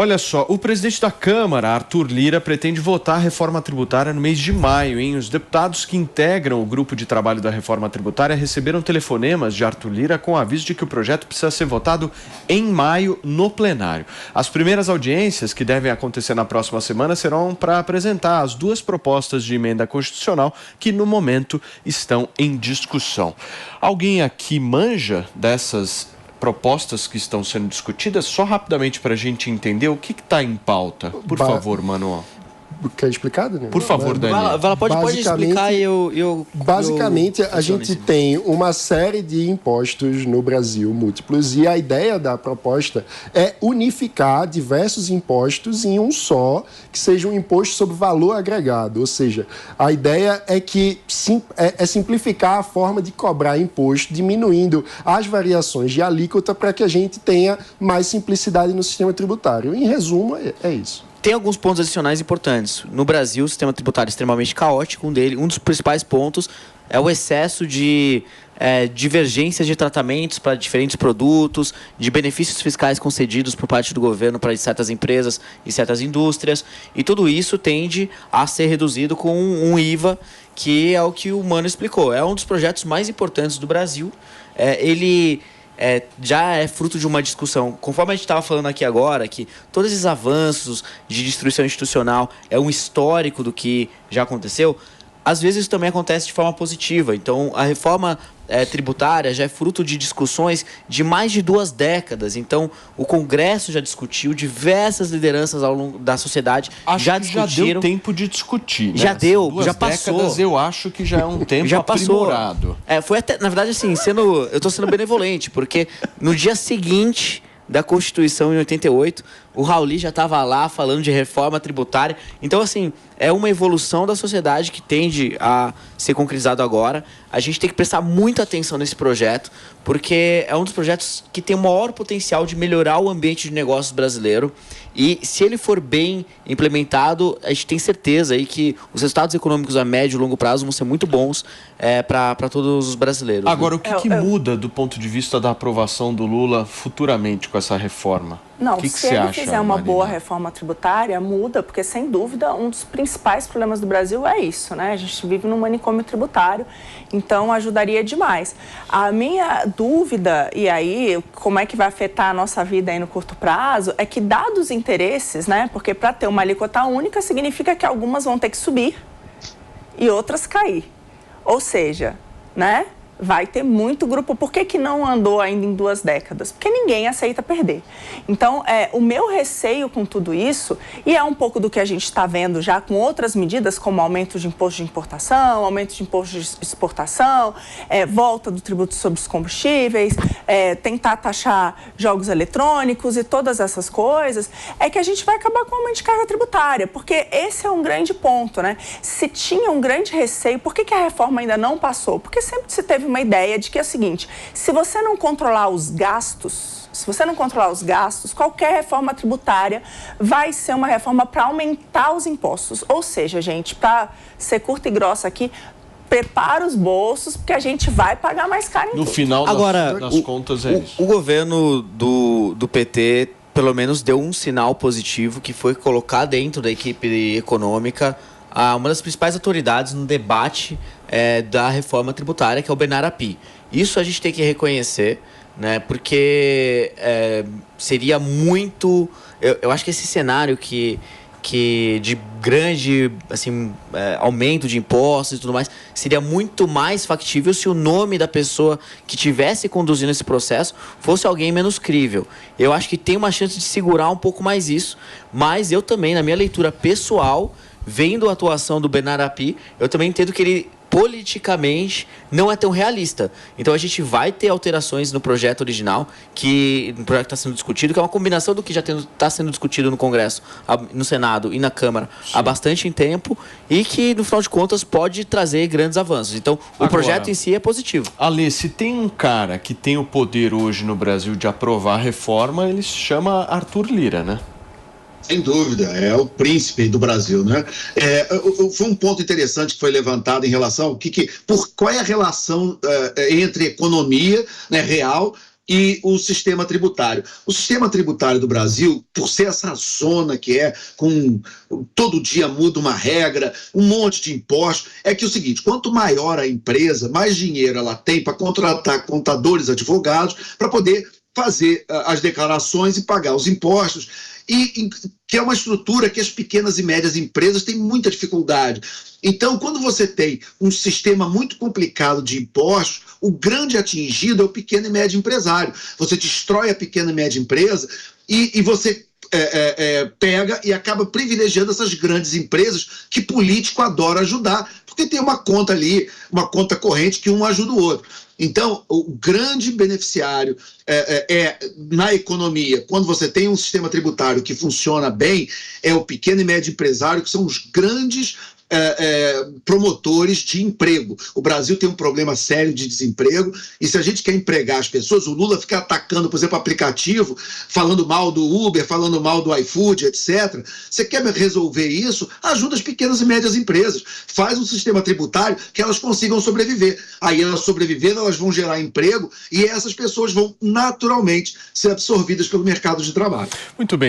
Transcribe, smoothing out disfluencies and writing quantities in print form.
Olha só, o presidente da Câmara, Arthur Lira, pretende votar a reforma tributária no mês de maio, hein? Os deputados que integram o grupo de trabalho da reforma tributária receberam telefonemas de Arthur Lira com aviso de que o projeto precisa ser votado em maio no plenário. As primeiras audiências, que devem acontecer na próxima semana, serão para apresentar as duas propostas de emenda constitucional que, no momento, estão em discussão. Alguém aqui manja dessas propostas que estão sendo discutidas? Só rapidamente para a gente entender o que está em pauta. Por favor, Manuel. Quer explicar, Daniel? Por favor, Daniel. Pode explicar e eu... Basicamente, a gente tem uma série de impostos no Brasil, múltiplos, e a ideia da proposta é unificar diversos impostos em um só, que seja um imposto sobre valor agregado. Ou seja, a ideia é que é simplificar a forma de cobrar imposto, diminuindo as variações de alíquota para que a gente tenha mais simplicidade no sistema tributário. Em resumo, é isso. Tem alguns pontos adicionais importantes. No Brasil, o sistema tributário é extremamente caótico. Um dos principais pontos é o excesso de divergências de tratamentos para diferentes produtos, de benefícios fiscais concedidos por parte do governo para certas empresas e certas indústrias. E tudo isso tende a ser reduzido com um IVA, que é o que o Mano explicou. É um dos projetos mais importantes do Brasil. Ele já é fruto de uma discussão, conforme a gente estava falando aqui agora, que todos esses avanços de destruição institucional é um histórico do que já aconteceu. Às vezes isso também acontece de forma positiva. Então, a reforma tributária já é fruto de discussões de mais de 2 décadas. Então, o Congresso já discutiu, diversas lideranças ao longo da sociedade já discutiram. Já deu tempo de discutir, né? Já deu, já passou. 2 décadas, eu acho que já é um tempo já passou. aprimorado. Foi até, na verdade, assim, eu estou sendo benevolente, porque no dia seguinte da Constituição, em 88, o Raul já estava lá falando de reforma tributária. Então, assim, é uma evolução da sociedade que tende a ser concretizado agora. A gente tem que prestar muita atenção nesse projeto, porque é um dos projetos que tem o maior potencial de melhorar o ambiente de negócios brasileiro. E, se ele for bem implementado, a gente tem certeza aí que os resultados econômicos a médio e longo prazo vão ser muito bons para todos os brasileiros. Agora, né? O que muda do ponto de vista da aprovação do Lula futuramente com essa reforma? Não, que se ele fizer uma Marina? boa reforma tributária, muda, porque, sem dúvida, um dos principais problemas do Brasil é isso, né? A gente vive num manicômio tributário, então ajudaria demais. A minha dúvida, e aí, como é que vai afetar a nossa vida aí no curto prazo, é que, dados os interesses, né? Porque para ter uma alíquota única, significa que algumas vão ter que subir e outras cair. Ou seja, né? Vai ter muito grupo. Por que não andou ainda em 2 décadas? Porque ninguém aceita perder. Então, o meu receio com tudo isso, e é um pouco do que a gente está vendo já com outras medidas, como aumento de imposto de importação, aumento de imposto de exportação, volta do tributo sobre os combustíveis, tentar taxar jogos eletrônicos e todas essas coisas, é que a gente vai acabar com o aumento de carga tributária, porque esse é um grande ponto, né? Se tinha um grande receio, por que a reforma ainda não passou? Porque sempre se teve uma ideia de que é o seguinte: se você não controlar os gastos, qualquer reforma tributária vai ser uma reforma para aumentar os impostos. Ou seja, gente, para ser curta e grossa aqui, prepara os bolsos, porque a gente vai pagar mais caro em tudo. No final das contas é isso. O governo do PT, pelo menos, deu um sinal positivo, que foi colocar dentro da equipe econômica uma das principais autoridades no debate da reforma tributária, que é o Bernardo Api. Isso a gente tem que reconhecer, né? Porque seria muito... Eu acho que esse cenário que de grande aumento de impostos e tudo mais, seria muito mais factível se o nome da pessoa que estivesse conduzindo esse processo fosse alguém menos crível. Eu acho que tem uma chance de segurar um pouco mais isso, mas eu também, na minha leitura pessoal, vendo a atuação do Bernardo Api, eu também entendo que ele politicamente não é tão realista. Então a gente vai ter alterações no projeto original, no projeto que está sendo discutido, que é uma combinação do que já está sendo discutido no Congresso, no Senado e na Câmara há bastante tempo, e que, no final de contas, pode trazer grandes avanços. Então, o projeto em si é positivo. Ale, se tem um cara que tem o poder hoje no Brasil de aprovar a reforma, ele se chama Arthur Lira, né? Sem dúvida, é o príncipe do Brasil, né? Foi um ponto interessante que foi levantado em relação qual é a relação entre economia, né, real e o sistema tributário. O sistema tributário do Brasil, por ser essa zona que é, com todo dia muda uma regra, um monte de impostos, é que é o seguinte, quanto maior a empresa, mais dinheiro ela tem para contratar contadores, advogados, para poder fazer as declarações e pagar os impostos, e que é uma estrutura que as pequenas e médias empresas têm muita dificuldade. Então, quando você tem um sistema muito complicado de impostos, o grande atingido é o pequeno e médio empresário. Você destrói a pequena e média empresa e você pega e acaba privilegiando essas grandes empresas que político adora ajudar, porque tem uma conta ali, uma conta corrente que um ajuda o outro. Então, o grande beneficiário na economia, quando você tem um sistema tributário que funciona bem, é o pequeno e médio empresário, que são os grandes promotores de emprego. O Brasil tem um problema sério de desemprego e se a gente quer empregar as pessoas, o Lula fica atacando, por exemplo, aplicativo, falando mal do Uber, falando mal do iFood, etc. Você quer resolver isso? Ajuda as pequenas e médias empresas. Faz um sistema tributário que elas consigam sobreviver. Aí elas sobrevivendo, elas vão gerar emprego e essas pessoas vão naturalmente ser absorvidas pelo mercado de trabalho. Muito bem.